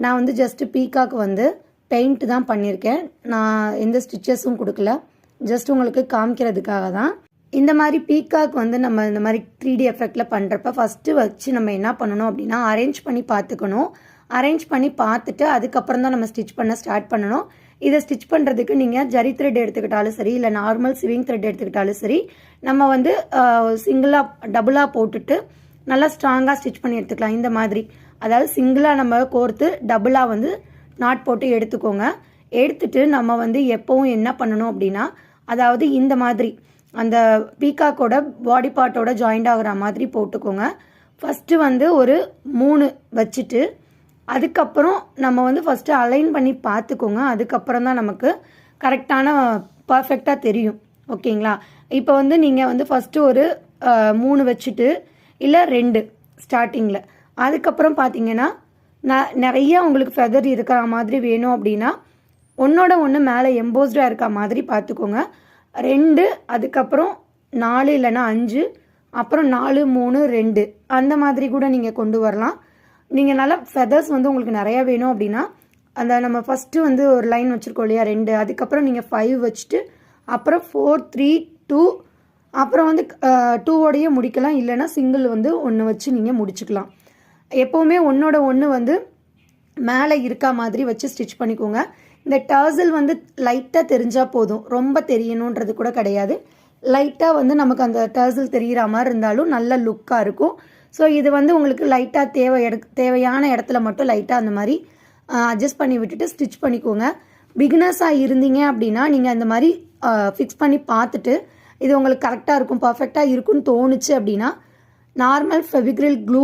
நான் வந்து just peacock வந்து பெயிண்ட் தான் பண்ணியிருக்கேன். நான் எந்த ஸ்டிச்சஸும் கொடுக்கல, ஜஸ்ட் உங்களுக்கு காமிக்கிறதுக்காக தான். இந்த மாதிரி பீகாக் வந்து நம்ம இந்த மாதிரி 3D எஃபெக்டில் பண்ணுறப்ப ஃபஸ்ட்டு வச்சு நம்ம என்ன பண்ணணும் அப்படின்னா அரேஞ்ச் பண்ணி பார்த்துக்கணும். அரேஞ்ச் பண்ணி பார்த்துட்டு அதுக்கப்புறம் தான் நம்ம ஸ்டிச் பண்ண ஸ்டார்ட் பண்ணணும். இதை ஸ்டிச் பண்ணுறதுக்கு நீங்கள் ஜரி த்ரெட் எடுத்துக்கிட்டாலும் சரி, இல்லை நார்மல் சிவிங் த்ரெட் எடுத்துக்கிட்டாலும் சரி, நம்ம வந்து சிங்கிளாக டபுளாக போட்டுட்டு நல்லா ஸ்ட்ராங்காக ஸ்டிச் பண்ணி எடுத்துக்கலாம். இந்த மாதிரி அதாவது சிங்கிளாக நம்ம கோர்த்து டபுளாக வந்து நாட் போட்டு எடுத்துக்கோங்க. எடுத்துட்டு நம்ம வந்து எப்போவும் என்ன பண்ணணும் அப்படின்னா, அதாவது இந்த மாதிரி அந்த பீகாக்கோட பாடி பார்ட்டோட ஜாயிண்ட் ஆகிற மாதிரி போட்டுக்கோங்க. ஃபஸ்ட்டு வந்து ஒரு 3 வச்சுட்டு அதுக்கப்புறம் நம்ம வந்து ஃபஸ்ட்டு அலைன் பண்ணி பார்த்துக்கோங்க. அதுக்கப்புறம் தான் நமக்கு கரெக்டான பர்ஃபெக்டாக தெரியும். ஓகேங்களா? இப்போ வந்து நீங்கள் வந்து ஃபஸ்ட்டு ஒரு 3 வச்சுட்டு இல்லை 2 ஸ்டார்டிங்கில், அதுக்கப்புறம் பார்த்தீங்கன்னா நிறைய உங்களுக்கு ஃபெதர் இருக்கிற மாதிரி வேணும் அப்படின்னா ஒன்றோட ஒன்று மேலே எம்போஸ்டாக இருக்க மாதிரி பார்த்துக்கோங்க. 2, அதுக்கப்புறம் 4 இல்லைன்னா 5, அப்புறம் 4, 3, 2 அந்த மாதிரி கூட நீங்கள் கொண்டு வரலாம். நீங்கள் நல்லா ஃபெதர்ஸ் வந்து உங்களுக்கு நிறையா வேணும் அப்படின்னா அந்த நம்ம ஃபஸ்ட்டு வந்து ஒரு லைன் வச்சுருக்கோம் இல்லையா 2, அதுக்கப்புறம் நீங்கள் 5 வச்சுட்டு அப்புறம் 4, 3, 2 அப்புறம் வந்து 2ஓடையே முடிக்கலாம். இல்லைன்னா சிங்கிள் வந்து 1 வச்சு நீங்கள் முடிச்சுக்கலாம். எப்போவுமே ஒன்றோட ஒன்று வந்து மேலே இருக்கா மாதிரி வச்சு ஸ்டிச் பண்ணிக்கோங்க. இந்த டர்சல் வந்து லைட்டாக தெரிஞ்சால் போதும், ரொம்ப தெரியணுன்றது கூட கிடையாது. லைட்டாக வந்து நமக்கு அந்த டர்சல் தெரிகிற மாதிரி இருந்தாலும் நல்ல லுக்காக இருக்கும். ஸோ இது வந்து உங்களுக்கு லைட்டாக தேவையான இடத்துல மட்டும் லைட்டாக அந்த மாதிரி அட்ஜஸ்ட் பண்ணி விட்டுட்டு ஸ்டிச் பண்ணிக்கோங்க. பிகினர்ஸாக இருந்தீங்க அப்படின்னா நீங்கள் அந்த மாதிரி ஃபிக்ஸ் பண்ணி பார்த்துட்டு இது உங்களுக்கு கரெக்டாக இருக்கும், பர்ஃபெக்டாக இருக்குன்னு தோணுச்சு அப்படின்னா நார்மல் ஃபெவிக்ரில் க்ளூ